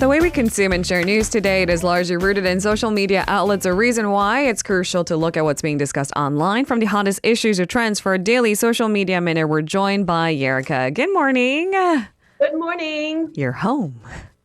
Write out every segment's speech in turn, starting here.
The way we consume and share news today, it is largely rooted in social media outlets, a reason why it's crucial to look at what's being discussed online. From the hottest issues or trends for a daily social media minute, we're joined by Yerika. Good morning. Good morning. You're home.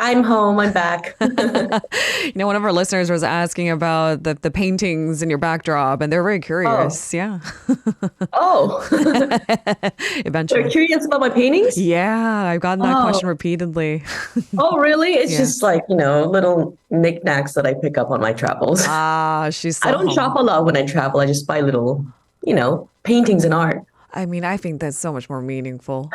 I'm home. I'm back. One of our listeners was asking about the paintings in your backdrop, and they're very curious. Oh. Yeah. Oh. Eventually. They're curious about my paintings? Yeah, I've gotten that question repeatedly. Oh, really? It's just like, little knickknacks that I pick up on my travels. She's so I don't home. shop a lot when I travel. I just buy little, paintings and art. I mean, I think that's so much more meaningful.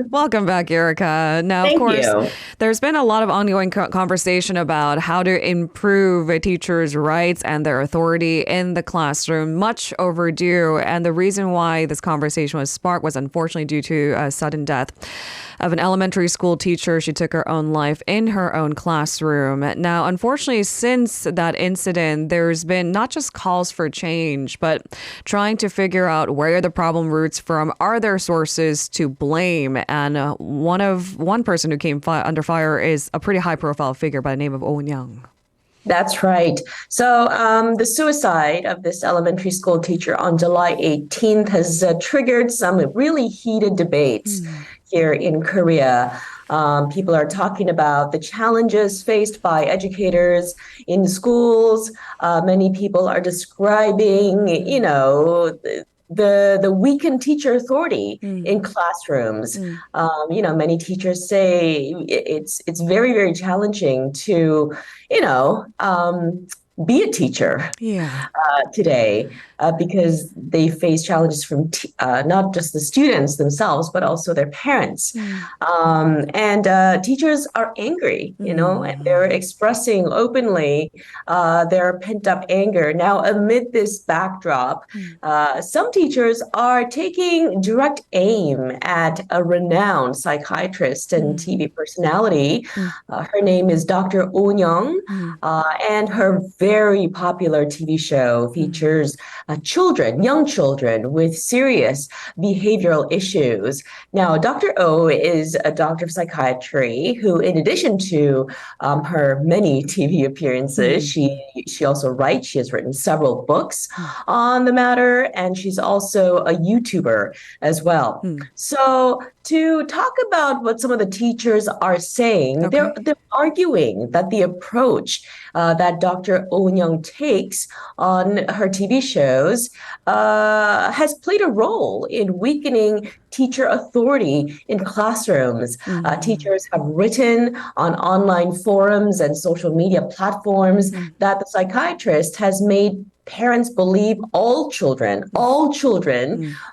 Welcome back, Erica. Now, Thank of course, you. There's been a lot of ongoing conversation about how to improve a teacher's rights and their authority in the classroom. Much overdue. And the reason why this conversation was sparked was unfortunately due to a sudden death of an elementary school teacher. She took her own life in her own classroom. Now, unfortunately, since that incident, there's been not just calls for change, but trying to figure out where the problem roots from. Are there sources to blame? And one person who came under fire is a pretty high-profile figure by the name of Oh Young. That's right. So the suicide of this elementary school teacher on July 18th has triggered some really heated debates here in Korea. People are talking about the challenges faced by educators in schools. Many people are describing, the weakened teacher authority in classrooms. Many teachers say it's very, very challenging to, be a teacher today because they face challenges from not just the students themselves, but also their parents. And teachers are angry, and they're expressing openly their pent-up anger. Now, amid this backdrop, some teachers are taking direct aim at a renowned psychiatrist and TV personality. Her name is Dr. Oh Young, and her very popular TV show features young children with serious behavioral issues. Now, Dr. O is a doctor of psychiatry who, in addition to her many TV appearances, she also writes. She has written several books on the matter, and she's also a YouTuber as well. So to talk about what some of the teachers are saying, they're arguing that the approach that Dr. Oh Young takes on her TV shows has played a role in weakening teacher authority in classrooms. Teachers have written on online forums and social media platforms that the psychiatrist has made parents believe all children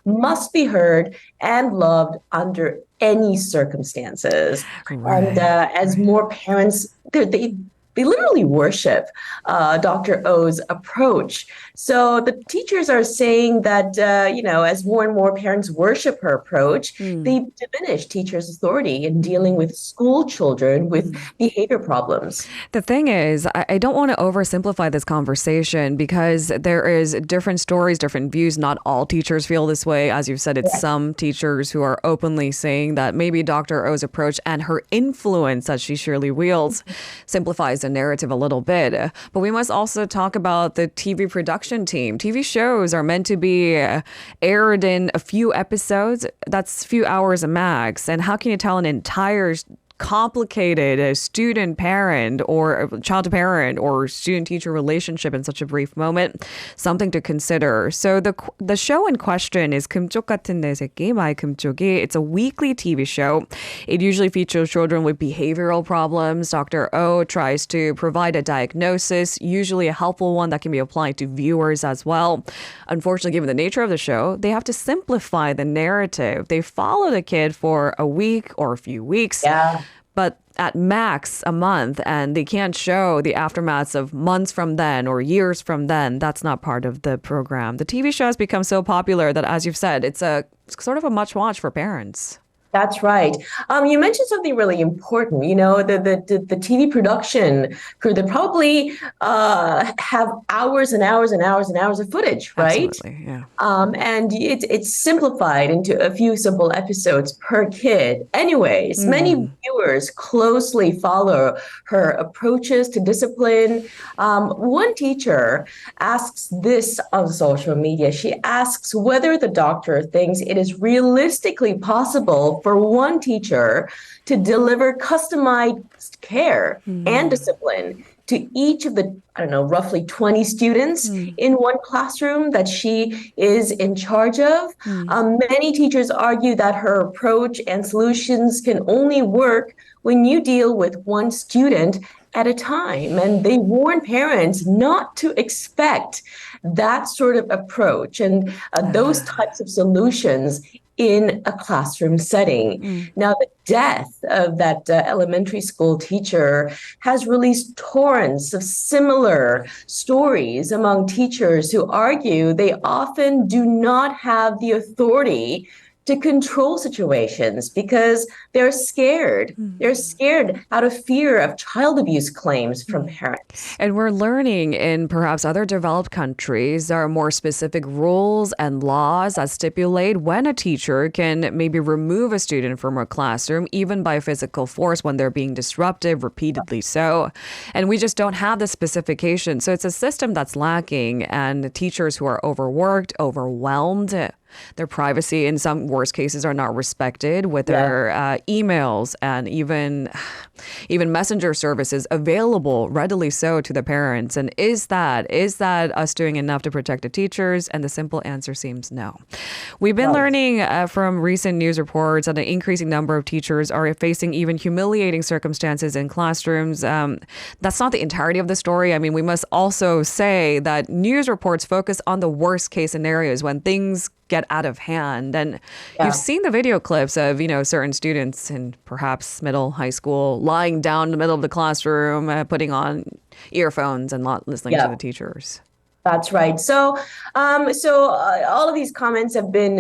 must be heard and loved under any circumstances. And as more parents, they literally worship Dr. O's approach. So the teachers are saying that, as more and more parents worship her approach, they diminish teachers' authority in dealing with school children with behavior problems. The thing is, I don't want to oversimplify this conversation because there is different stories, different views. Not all teachers feel this way. As you've said, it's some teachers who are openly saying that maybe Dr. O's approach and her influence that she surely wields simplifies the narrative a little bit. But we must also talk about the TV production team. TV shows are meant to be aired in a few episodes. That's a few hours max. And how can you tell an entire complicated student-parent or child-to-parent or student-teacher relationship in such a brief moment? Something to consider. So the show in question is 금쪽 같은 내 새끼, My 금쪽이. It's a weekly TV show. It usually features children with behavioral problems. Dr. O tries to provide a diagnosis, usually a helpful one that can be applied to viewers as well. Unfortunately, given the nature of the show, they have to simplify the narrative. They follow the kid for a week or a few weeks. But at max a month, and they can't show the aftermaths of months from then or years from then. That's not part of the program. The TV show has become so popular that, as you've said, it's a sort of a must watch for parents. That's right. You mentioned something really important. You know, the TV production crew, they probably have hours and hours and hours and hours of footage, right? Absolutely. Yeah. And it's simplified into a few simple episodes per kid. Anyways, many Mm. viewers closely follow her approaches to discipline. One teacher asks this on social media. She asks whether the doctor thinks it is realistically possible for one teacher to deliver customized care and Mm. discipline to each of the, I don't know, roughly 20 students Mm. in one classroom that she is in charge of. Mm. Many teachers argue that her approach and solutions can only work when you deal with one student at a time. And they warn parents not to expect that sort of approach and those types of solutions in a classroom setting. Mm. Now, the death of that elementary school teacher has released torrents of similar stories among teachers who argue they often do not have the authority to control situations because they're scared. They're scared out of fear of child abuse claims from parents. And we're learning in perhaps other developed countries, there are more specific rules and laws that stipulate when a teacher can maybe remove a student from a classroom, even by physical force when they're being disruptive, repeatedly so. And we just don't have the specification. So it's a system that's lacking, and teachers who are overworked, overwhelmed, their privacy in some worst cases are not respected with their emails and even messenger services available readily so to the parents. And is that us doing enough to protect the teachers? And the simple answer seems no. We've been learning from recent news reports that an increasing number of teachers are facing even humiliating circumstances in classrooms. That's not the entirety of the story. I mean, we must also say that news reports focus on the worst case scenarios when things get out of hand. And you've seen the video clips of, certain students in perhaps middle, high school lying down in the middle of the classroom, putting on earphones and not listening to the teachers. That's right. So, all of these comments have been,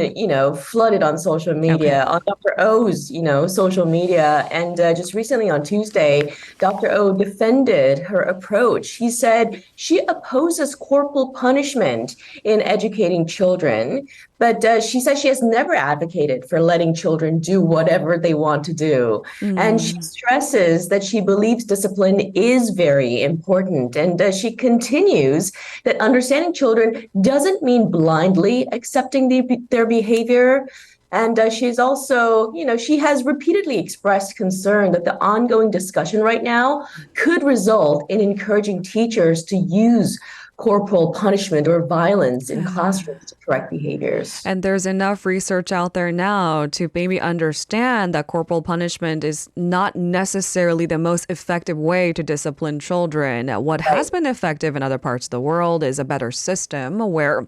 flooded on social media, Okay. on Dr. O's, social media, and just recently on Tuesday, Dr. O defended her approach. He said she opposes corporal punishment in educating children, but she says she has never advocated for letting children do whatever they want to do. And she stresses that she believes discipline is very important. And she continues that understanding children doesn't mean blindly accepting their behavior. And she's also, she has repeatedly expressed concern that the ongoing discussion right now could result in encouraging teachers to use corporal punishment or violence in classrooms to correct behaviors. And there's enough research out there now to maybe understand that corporal punishment is not necessarily the most effective way to discipline children. What has been effective in other parts of the world is a better system where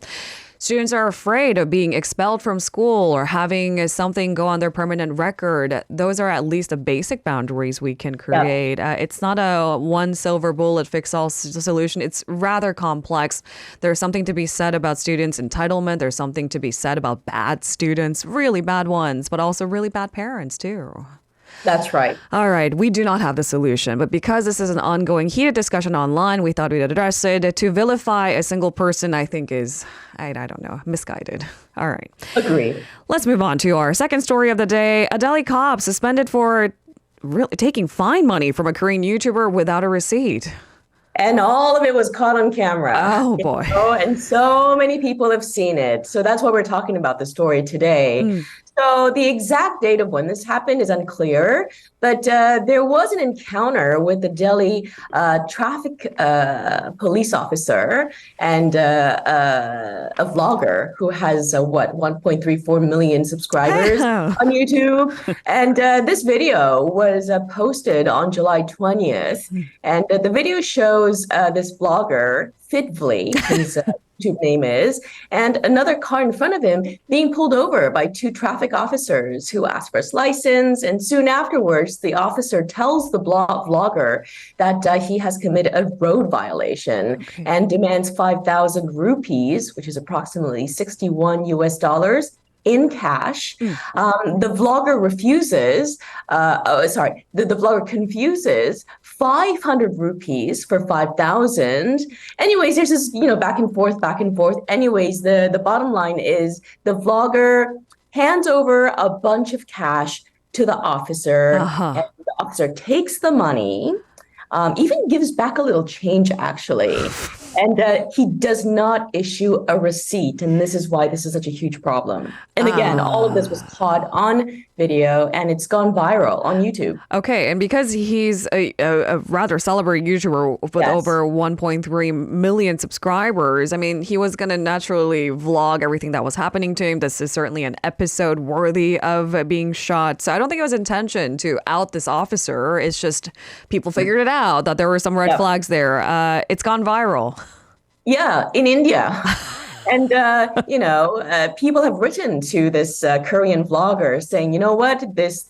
students are afraid of being expelled from school or having something go on their permanent record. Those are at least the basic boundaries we can create. It's not a one silver bullet fix all solution. It's rather complex. There's something to be said about students' entitlement. There's something to be said about bad students, really bad ones, but also really bad parents too. That's right. All right. We do not have the solution, but because this is an ongoing heated discussion online, we thought we'd address it. To vilify a single person, I think is, I don't know, misguided. All right. Agreed. Let's move on to our second story of the day. A Delhi cop suspended for really taking fine money from a Korean YouTuber without a receipt. And all of it was caught on camera. Oh, boy. And so many people have seen it. So that's why we're talking about the story today. So the exact date of when this happened is unclear, but there was an encounter with the Delhi traffic police officer and a vlogger who has 1.34 million subscribers on YouTube. And this video was posted on July 20th. And the video shows this vlogger, Fitvly, his YouTube name is, and another car in front of him being pulled over by two traffic officers who ask for his license. And soon afterwards, the officer tells the vlogger that he has committed a road violation and demands 5,000 rupees, which is approximately 61 US dollars, in cash. The vlogger refuses, the vlogger confuses 500 rupees for 5,000. Anyways, there's this, back and forth, back and forth. Anyways, the bottom line is the vlogger hands over a bunch of cash to the officer, and the officer takes the money, even gives back a little change, actually. And he does not issue a receipt. And this is why this is such a huge problem. And again, all of this was caught on video and it's gone viral on YouTube. Okay. And because he's a rather celebrated YouTuber with over 1.3 million subscribers, I mean, he was going to naturally vlog everything that was happening to him. This is certainly an episode worthy of being shot. So I don't think it was intention to out this officer. It's just people figured it out that there were some red flags there. It's gone viral. Yeah, in India. And, people have written to this Korean vlogger saying, you know what, this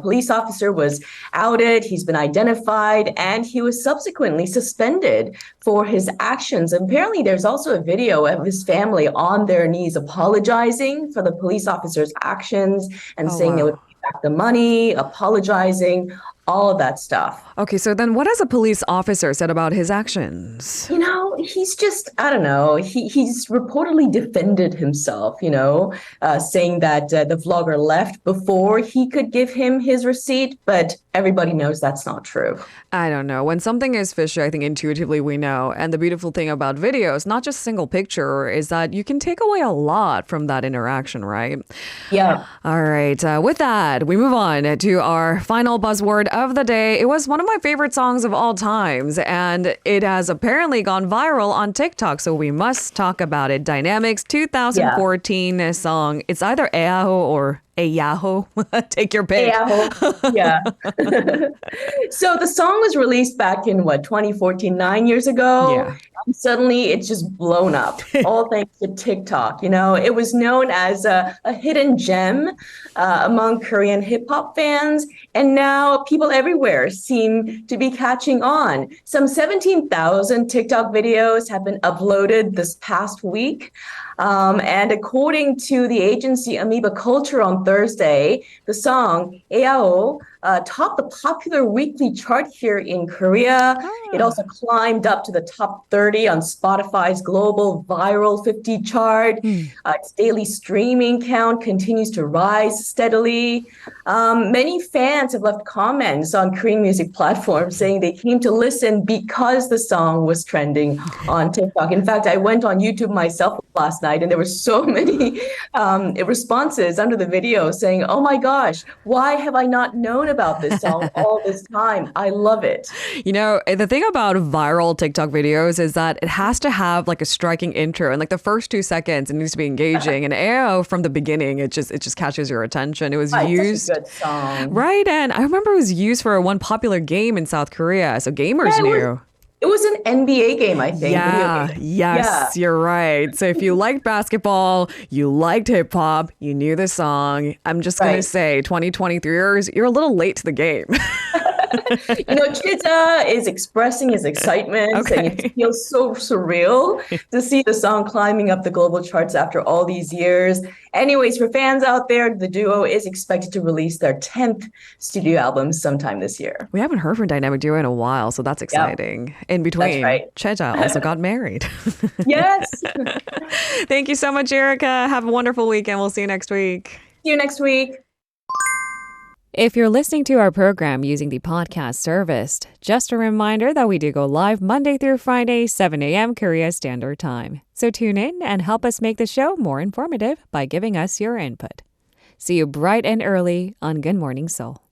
police officer was outed, he's been identified, and he was subsequently suspended for his actions. And apparently there's also a video of his family on their knees apologizing for the police officer's actions and saying they would pay back the money, apologizing, all of that stuff. Okay, so then what has a police officer said about his actions? He's just, I don't know, he's reportedly defended himself, saying that the vlogger left before he could give him his receipt, but everybody knows that's not true. I don't know. When something is fishy, I think intuitively we know. And the beautiful thing about videos, not just a single picture, is that you can take away a lot from that interaction, right? Yeah. All right. With that, we move on to our final buzzword of the day. It was one of my favorite songs of all times, and it has apparently gone viral on TikTok, so we must talk about it. Dynamic's 2014 song. It's either Eaho or Yahoo. Take your pick. Yeah. So the song was released back in 2014, 9 years ago. Yeah. And suddenly it's just blown up, all thanks to TikTok. It was known as a hidden gem among Korean hip hop fans. And now people everywhere seem to be catching on. Some 17,000 TikTok videos have been uploaded this past week. And according to the agency Amoeba Culture on Thursday, the song Eao topped the popular weekly chart here in Korea. It also climbed up to the top 30 on Spotify's global viral 50 chart. Its daily streaming count continues to rise steadily. Many fans have left comments on Korean music platforms saying they came to listen because the song was trending on TikTok. In fact, I went on YouTube myself last night, and there were so many responses under the video saying, oh my gosh, why have I not known about this song all this time? I love it. The thing about viral TikTok videos is that it has to have like a striking intro, and like the first 2 seconds, it needs to be engaging. And from the beginning, it just catches your attention. It was used. Such a good song. Right. And I remember it was used for one popular game in South Korea. So gamers knew. It was an NBA game, I think. Yes, you're right. So if you liked basketball, you liked hip hop, you knew the song. I'm just going to say 2023ers, you're a little late to the game. Chita is expressing his excitement, saying it feels so surreal to see the song climbing up the global charts after all these years. Anyways, for fans out there, the duo is expected to release their 10th studio album sometime this year. We haven't heard from Dynamic Duo in a while, so that's exciting. Yep. In between, Cheta also got married. Yes. Thank you so much, Erica. Have a wonderful weekend. We'll see you next week. See you next week. If you're listening to our program using the podcast service, just a reminder that we do go live Monday through Friday, 7 a.m. Korea Standard Time. So tune in and help us make the show more informative by giving us your input. See you bright and early on Good Morning Seoul.